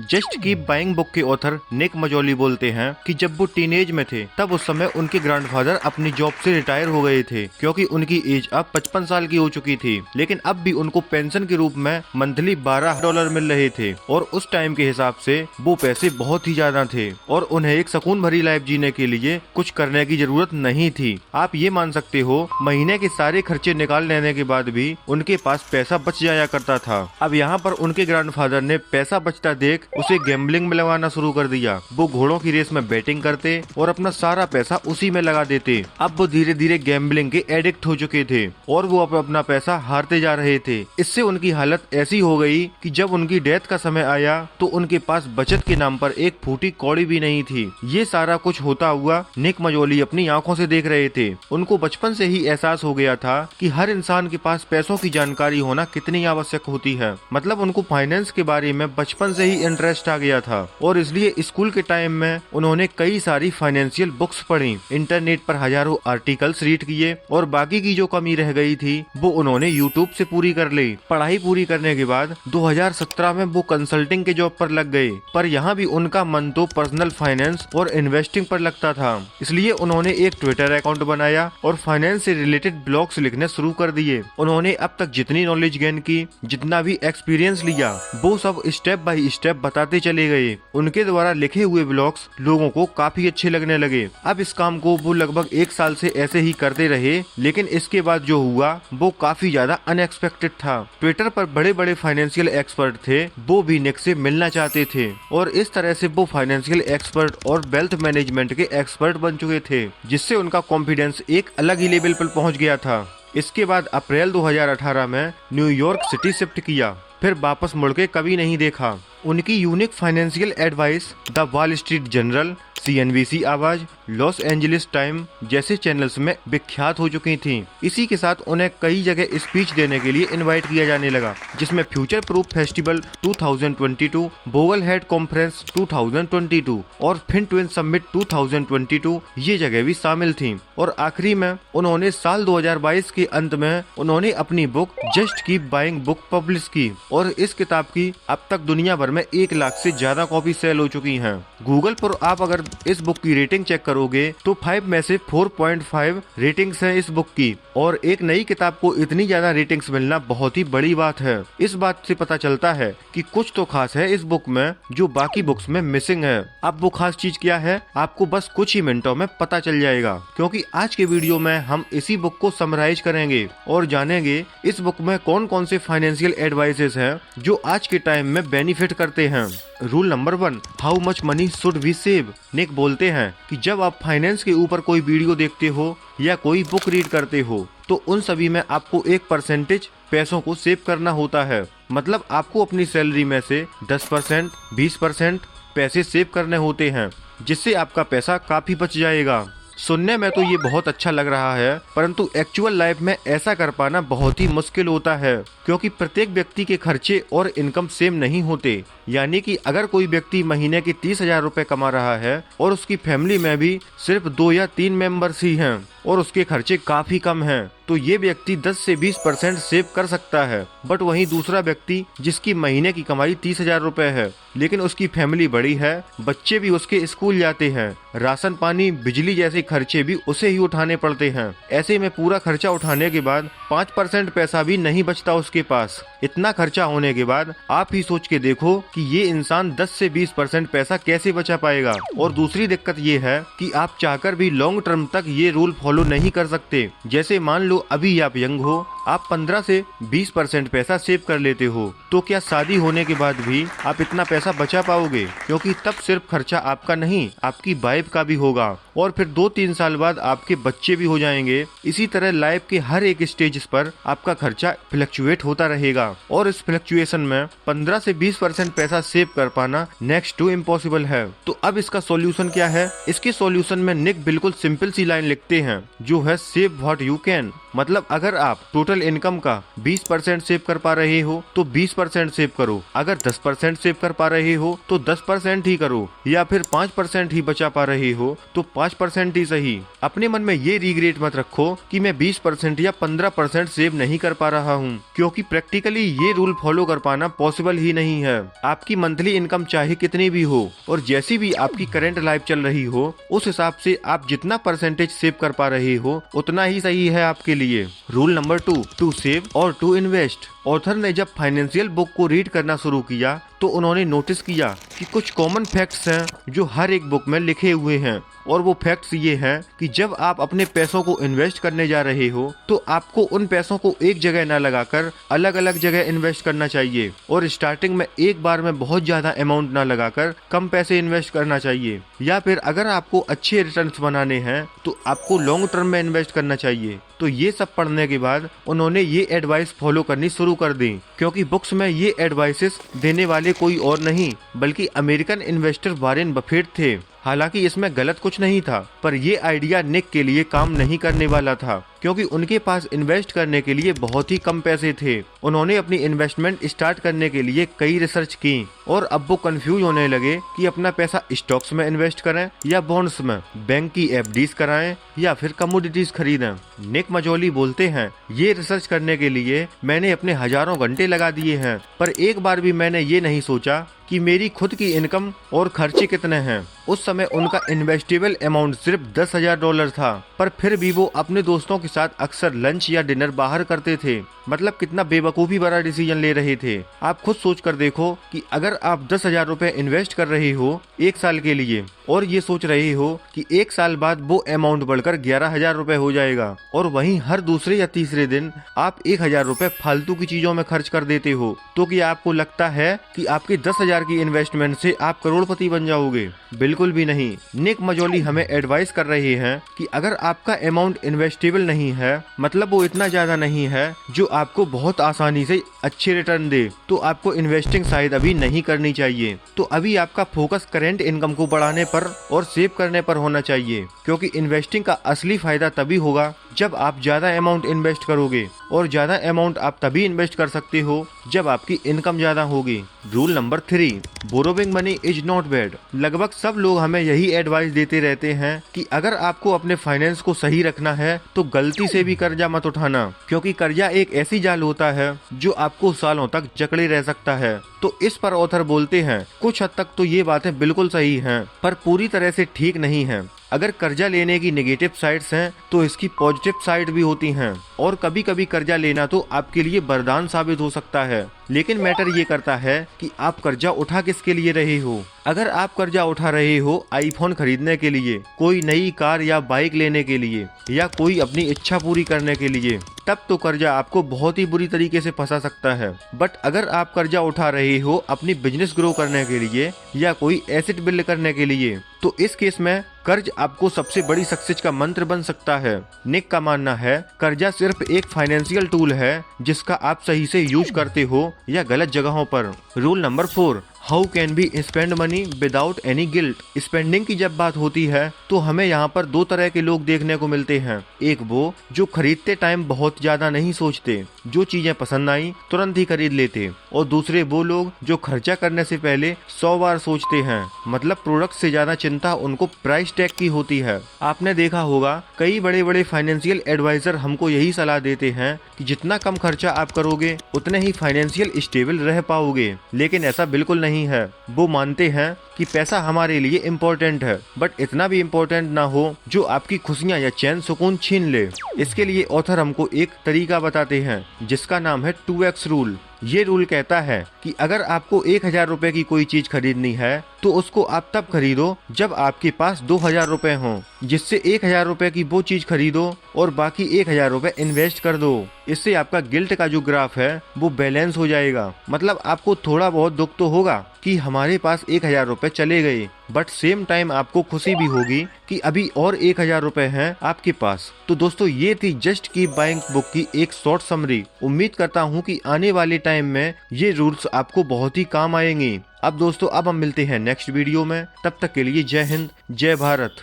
Just keep buying book के author निक मजौली बोलते हैं कि जब वो टीनेज में थे तब उस समय उनके ग्रैंडफादर अपनी जॉब से रिटायर हो गए थे क्योंकि उनकी एज अब 55 साल की हो चुकी थी, लेकिन अब भी उनको पेंशन के रूप में मंथली $12 मिल रहे थे और उस टाइम के हिसाब से वो पैसे बहुत ही ज्यादा थे और उन्हें एक सुकून भरी लाइफ जीने के लिए कुछ करने की जरूरत नहीं थी। आप ये मान सकते हो महीने के सारे खर्चे निकाल लेने के बाद भी उनके पास पैसा बच जाया करता था। अब यहाँ पर उनके ग्रैंडफादर ने पैसा बचता देख उसे गैम्बलिंग में लगाना शुरू कर दिया। वो घोड़ों की रेस में बैटिंग करते और अपना सारा पैसा उसी में लगा देते। अब वो धीरे धीरे गैम्बलिंग के एडिक्ट हो चुके थे और वो अपना पैसा हारते जा रहे थे। इससे उनकी हालत ऐसी हो गई कि जब उनकी डेथ का समय आया तो उनके पास बचत के नाम पर एक फूटी कौड़ी भी नहीं थी। ये सारा कुछ होता हुआ निक मजौली अपनी आंखों से देख रहे थे। उनको बचपन से ही एहसास हो गया था कि हर इंसान के पास पैसों की जानकारी होना कितनी आवश्यक होती है। मतलब उनको फाइनेंस के बारे में बचपन से ही इंटरेस्ट आ गया था और इसलिए स्कूल के टाइम में उन्होंने कई सारी फाइनेंशियल बुक्स पढ़ी, इंटरनेट पर हजारों आर्टिकल्स रीड किए और बाकी की जो कमी रह गई थी वो उन्होंने यूट्यूब से पूरी कर ली। पढ़ाई पूरी करने के बाद 2017 में वो कंसल्टिंग के जॉब पर लग गए, पर यहाँ भी उनका मन तो पर्सनल फाइनेंस और इन्वेस्टिंग पर लगता था। इसलिए उन्होंने एक ट्विटर अकाउंट बनाया और फाइनेंस से रिलेटेड ब्लॉग्स लिखने शुरू कर दिए। उन्होंने अब तक जितनी नॉलेज गेन की, जितना भी एक्सपीरियंस लिया, वो सब स्टेप बाय स्टेप बताते चले गए। उनके द्वारा लिखे हुए ब्लॉग्स लोगों को काफी अच्छे लगने लगे। अब इस काम को वो लगभग 1 साल से ऐसे ही करते रहे, लेकिन इसके बाद जो हुआ वो काफी ज्यादा अनएक्सपेक्टेड था। ट्विटर पर बड़े बड़े फाइनेंशियल एक्सपर्ट थे, वो भी निक से मिलना चाहते थे और इस तरह से वो फाइनेंशियल एक्सपर्ट और वेल्थ मैनेजमेंट के एक्सपर्ट बन चुके थे, जिससे उनका कॉन्फिडेंस एक अलग ही लेवल पर पहुंच गया था। इसके बाद अप्रैल 2018 में न्यूयॉर्क सिटी शिफ्ट किया, फिर वापस मुड़ के कभी नहीं देखा। उनकी unique financial advice the wall street journal, CNBC आवाज, लॉस एंजलिस टाइम जैसे चैनल्स में विख्यात हो चुकी थी। इसी के साथ उन्हें कई जगह स्पीच देने के लिए इनवाइट किया जाने लगा, जिसमें future proof festival 2022, Bogle head conference 2022 और फिन ट्विन समिट 2022 ये जगह भी शामिल थी। और आखिरी में उन्होंने साल 2022 के अंत में उन्होंने अपनी book just keep buying book publish की और इस किताब की अब तक दुनिया भर में 1 लाख से ज्यादा कॉपी सेल हो चुकी हैं। गूगल पर आप अगर इस बुक की रेटिंग चेक करोगे तो 5 में से 4.5 रेटिंग्स हैं इस बुक की, और एक नई किताब को इतनी ज्यादा रेटिंग्स मिलना बहुत ही बड़ी बात है। इस बात से पता चलता है कि कुछ तो खास है इस बुक में जो बाकी बुक्स में मिसिंग है। अब वो खास चीज क्या है आपको बस कुछ ही मिनटों में पता चल जाएगा, क्योंकि आज के वीडियो में हम इसी बुक को समराइज करेंगे और जानेंगे इस बुक में कौन कौन से फाइनेंशियल एडवाइसेस हैं जो आज के टाइम में बेनिफिट करते हैं। Rule number 1, how much money should we save. Nick बोलते हैं कि जब आप फाइनेंस के ऊपर कोई वीडियो देखते हो या कोई बुक रीड करते हो तो उन सभी में आपको एक परसेंटेज पैसों को सेव करना होता है। मतलब आपको अपनी सैलरी में से 10%, 20% पैसे सेव करने होते हैं, जिससे आपका पैसा काफी बच जाएगा। सुनने में तो ये बहुत अच्छा लग रहा है, परंतु एक्चुअल लाइफ में ऐसा कर पाना बहुत ही मुश्किल होता है, क्योंकि प्रत्येक व्यक्ति के खर्चे और इनकम सेम नहीं होते। यानी कि अगर कोई व्यक्ति महीने के 30,000 रुपए कमा रहा है और उसकी फैमिली में भी सिर्फ 2 या 3 मेंबर्स ही हैं और उसके खर्चे काफी कम हैं, तो ये व्यक्ति 10 से 20% सेव कर सकता है। बट वहीं दूसरा व्यक्ति जिसकी महीने की कमाई 30,000 रुपए है, लेकिन उसकी फैमिली बड़ी है, बच्चे भी उसके स्कूल जाते हैं, राशन पानी बिजली जैसे खर्चे भी उसे ही उठाने पड़ते हैं। ऐसे में पूरा खर्चा उठाने के बाद 5% पैसा भी नहीं बचता उसके पास। इतना खर्चा होने के बाद आप ही सोच के देखो कि ये इंसान 10 से 20% पैसा कैसे बचा पाएगा। और दूसरी दिक्कत ये है कि आप चाहकर भी लॉन्ग टर्म तक ये रूल फॉलो नहीं कर सकते। जैसे मान लो अभी आप यंग हो, आप 15 से 20% पैसा सेव कर लेते हो, तो क्या शादी होने के बाद भी आप इतना पैसा बचा पाओगे? क्योंकि तब सिर्फ खर्चा आपका नहीं, आपकी वाइफ का भी होगा और फिर 2-3 साल बाद आपके बच्चे भी हो जाएंगे। इसी तरह लाइफ के हर एक स्टेज पर आपका खर्चा फ्लक्चुएट होता रहेगा और इस फ्लक्चुएशन में 15 से 20% पैसा सेव कर पाना नेक्स्ट टू इम्पॉसिबल है। तो अब इसका सॉल्यूशन क्या है? इसके सॉल्यूशन में निक बिल्कुल सिंपल सी लाइन लिखते हैं जो है सेव व्हाट यू कैन। मतलब अगर आप टोटल टोटल इनकम का 20% सेव कर पा रहे हो तो 20% सेव करो। अगर 10% सेव कर पा रहे हो तो 10% ही करो, या फिर 5% ही बचा पा रहे हो तो 5% ही सही। अपने मन में ये रिग्रेट मत रखो कि मैं 20% या 15% सेव नहीं कर पा रहा हूँ, क्योंकि प्रैक्टिकली ये रूल फॉलो कर पाना पॉसिबल ही नहीं है। आपकी मंथली इनकम चाहे कितनी भी हो और जैसी भी आपकी करंट लाइफ चल रही हो, उस हिसाब से आप जितना परसेंटेज सेव कर पा रहे हो उतना ही सही है आपके लिए। रूल नंबर 2, टू सेव और टू इन्वेस्ट। ऑथर ने जब फाइनेंशियल बुक को रीड करना शुरू किया तो उन्होंने नोटिस किया कि कुछ कॉमन फैक्ट्स हैं जो हर एक बुक में लिखे हुए हैं, और वो फैक्ट्स ये हैं कि जब आप अपने पैसों को इन्वेस्ट करने जा रहे हो तो आपको उन पैसों को एक जगह न लगाकर अलग अलग जगह इन्वेस्ट करना चाहिए, और स्टार्टिंग में एक बार में बहुत ज्यादा अमाउंट न लगाकर कम पैसे इन्वेस्ट करना चाहिए। या फिर अगर आपको अच्छे रिटर्न्स बनाने हैं तो आपको लॉन्ग टर्म में इन्वेस्ट करना चाहिए। तो ये सब पढ़ने के बाद उन्होंने ये एडवाइस फॉलो करनी शुरू कर दी, क्योंकि बुक्स में ये एडवाइसेस देने वाले कोई और नहीं बल्कि अमेरिकन इन्वेस्टर वॉरेन बफेट थे। हालांकि इसमें गलत कुछ नहीं था, पर ये आइडिया निक के लिए काम नहीं करने वाला था, क्योंकि उनके पास इन्वेस्ट करने के लिए बहुत ही कम पैसे थे। उन्होंने अपनी इन्वेस्टमेंट स्टार्ट करने के लिए कई रिसर्च की और अब वो कंफ्यूज होने लगे कि अपना पैसा स्टॉक्स में इन्वेस्ट करें या बॉन्ड्स में, बैंक की एफडीज कराएं या फिर कमोडिटीज खरीदें। निक मजौली बोलते हैं, ये रिसर्च करने के लिए मैंने अपने हजारों घंटे लगा दिए हैं, पर एक बार भी मैंने ये नहीं सोचा कि मेरी खुद की इनकम और खर्चे कितने हैं। उस समय उनका इन्वेस्टेबल अमाउंट सिर्फ $10,000 था, पर फिर भी वो अपने दोस्तों के साथ अक्सर लंच या डिनर बाहर करते थे। मतलब कितना बेवकूफ़ी भरा डिसीजन ले रहे थे। आप खुद सोच कर देखो कि अगर आप 10,000 रुपए इन्वेस्ट कर रहे हो एक साल के लिए और ये सोच रहे हो कि एक साल बाद वो अमाउंट बढ़कर 11,000 रुपए हो जाएगा, और वहीं हर दूसरे या तीसरे दिन आप 1,000 रुपए फालतू की चीजों में खर्च कर देते हो, तो क्या आपको लगता है कि आपके 10,000 की इन्वेस्टमेंट से आप करोड़पति बन जाओगे? बिल्कुल भी नहीं। निक मजौली हमें एडवाइस कर रहे हैं कि अगर आपका अमाउंट इन्वेस्टेबल नहीं है, मतलब वो इतना ज्यादा नहीं है जो आपको बहुत आसानी से अच्छे रिटर्न दे, तो आपको इन्वेस्टिंग शायद अभी नहीं करनी चाहिए। तो अभी आपका फोकस करेंट इनकम को बढ़ाने पर और सेव करने पर होना चाहिए, क्योंकि इन्वेस्टिंग का असली फायदा तभी होगा जब आप ज्यादा अमाउंट इन्वेस्ट करोगे, और ज्यादा अमाउंट आप तभी इन्वेस्ट कर सकते हो जब आपकी इनकम ज्यादा होगी। Rule number 3, borrowing money is not bad. लगभग सब लोग हमें यही एडवाइस देते रहते हैं कि अगर आपको अपने फाइनेंस को सही रखना है तो गलती से भी कर्जा मत उठाना, क्योंकि कर्जा एक ऐसी जाल होता है जो आपको सालों तक जकड़े रह सकता है। तो इस पर ऑथर बोलते हैं, कुछ हद तक तो ये बातें बिल्कुल सही हैं, पर पूरी तरह से ठीक नहीं है। अगर कर्जा लेने की नेगेटिव साइड्स हैं तो इसकी पॉजिटिव साइड भी होती हैं, और कभी कभी कर्जा लेना तो आपके लिए वरदान साबित हो सकता है। लेकिन मैटर ये करता है कि आप कर्जा उठा किसके लिए रहे हो। अगर आप कर्जा उठा रहे हो आईफोन खरीदने के लिए, कोई नई कार या बाइक लेने के लिए, या कोई अपनी इच्छा पूरी करने के लिए, तब तो कर्जा आपको बहुत ही बुरी तरीके से फंसा सकता है। बट अगर आप कर्जा उठा रहे हो अपनी बिजनेस ग्रो करने के लिए या कोई एसेट बिल्ड करने के लिए, तो इस केस में कर्ज आपको सबसे बड़ी सक्सेस का मंत्र बन सकता है। निक का मानना है कर्जा सिर्फ एक फाइनेंशियल टूल है जिसका आप सही से यूज करते हो या गलत जगहों पर। Rule number 4, how can be spend money without any guilt. Spending की जब बात होती है तो हमें यहाँ पर दो तरह के लोग देखने को मिलते हैं। एक वो जो खरीदते टाइम बहुत ज्यादा नहीं सोचते, जो चीजें पसंद आई तुरंत ही खरीद लेते, और दूसरे वो लोग जो खर्चा करने से पहले 100 बार सोचते हैं। मतलब प्रोडक्ट से ज्यादा चिंता उनको प्राइस टैग की होती है। आपने देखा होगा कई बड़े बड़े फाइनेंशियल एडवाइजर हमको यही सलाह देते हैं कि जितना कम खर्चा आप करोगे उतने ही फाइनेंशियल स्टेबल रह पाओगे, लेकिन ऐसा बिल्कुल नहीं है। वो मानते हैं कि पैसा हमारे लिए इम्पोर्टेंट है, बट इतना भी इम्पोर्टेंट ना हो जो आपकी खुशियां या चैन सुकून छीन ले। इसके लिए ऑथर हमको एक तरीका बताते हैं जिसका नाम है 2x रूल। ये रूल कहता है कि अगर आपको 1,000 रुपए की कोई चीज खरीदनी है तो उसको आप तब खरीदो जब आपके पास 2,000 रुपए हों, जिससे 1,000 रुपए की वो चीज खरीदो और बाकी 1,000 रुपए इन्वेस्ट कर दो। इससे आपका गिल्ट का जो ग्राफ है वो बैलेंस हो जाएगा। मतलब आपको थोड़ा बहुत दुख तो होगा कि हमारे पास 1,000 रुपए चले गए, बट सेम टाइम आपको खुशी भी होगी कि अभी और 1,000 रुपए हैं आपके पास। तो दोस्तों ये थी जस्ट कीप बाइंग बुक की एक शॉर्ट समरी। उम्मीद करता हूँ कि आने वाले टाइम में ये रूल्स आपको बहुत ही काम आएंगे। अब दोस्तों अब हम मिलते हैं नेक्स्ट वीडियो में, तब तक के लिए जय हिंद जय भारत।